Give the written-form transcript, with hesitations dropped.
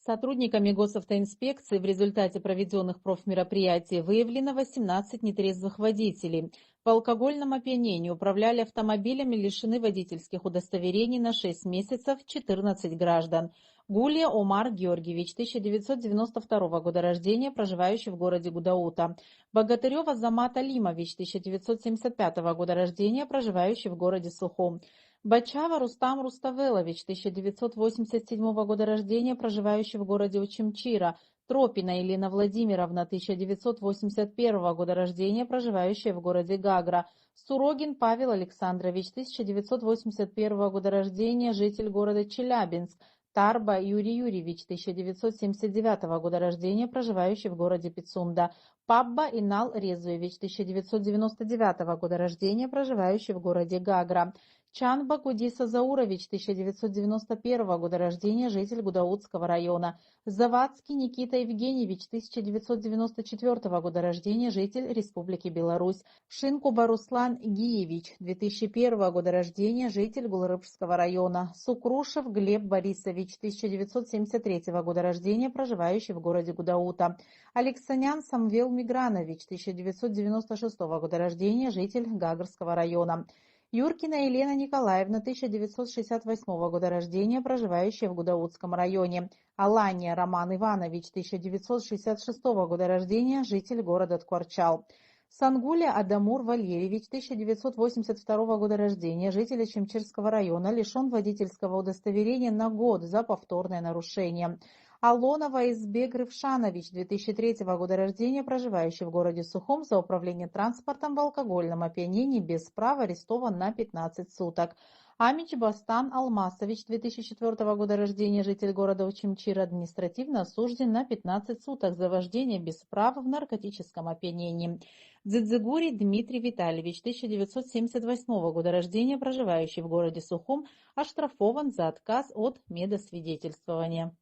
Сотрудниками госавтоинспекции в результате проведенных профмероприятий выявлено 18 нетрезвых водителей. По алкогольному опьянению управляли автомобилями, лишены водительских удостоверений на 6 месяцев 14 граждан. Гулия Омар Георгиевич, 1992 года рождения, проживающий в городе Гудаута. Богатырев Азамат Алимович, 1975 года рождения, проживающий в городе Сухум. Бачава Рустам Руставелович, 1987 года рождения, проживающий в городе Учимчира. Тропина Елена Владимировна, 1981 года рождения, проживающая в городе Гагра. Сурогин Павел Александрович, 1981 года рождения, житель города Челябинск. Тарба Юрий Юрьевич, 1979 года рождения, проживающий в городе Пицунда. Пабба Инал Резуевич, 1999 года рождения, проживающий в городе Гагра. Чанба Кудиса Заурович, 1991 года рождения, житель Гудаутского района. Завадский Никита Евгеньевич, 1994 года рождения, житель Республики Беларусь. Шинкуба Руслан Гиевич, 2001 года рождения, житель Гулрыбского района. Сукрушев Глеб Борисович, 1973 года рождения, проживающий в городе Гудаута. Алексанян Самвел Мигранович, 1996 года рождения, житель Гагрского района. Юркина Елена Николаевна, 1968 года рождения, проживающая в Гудаутском районе. Алания Роман Иванович, 1966 года рождения, житель города Ткварчал. Сангуля Адамур Валерьевич, 1982 года рождения, житель Чемчирского района, лишен водительского удостоверения на год за повторное нарушение. Алонова Избек Рывшанович, 2003 года рождения, проживающий в городе Сухум, за управление транспортом в алкогольном опьянении без права, арестован на 15 суток. Амич Бастан Алмасович, 2004 года рождения, житель города Учимчир, административно осужден на 15 суток за вождение без права в наркотическом опьянении. Дзидзигури Дмитрий Витальевич, 1978 года рождения, проживающий в городе Сухум, оштрафован за отказ от медосвидетельствования.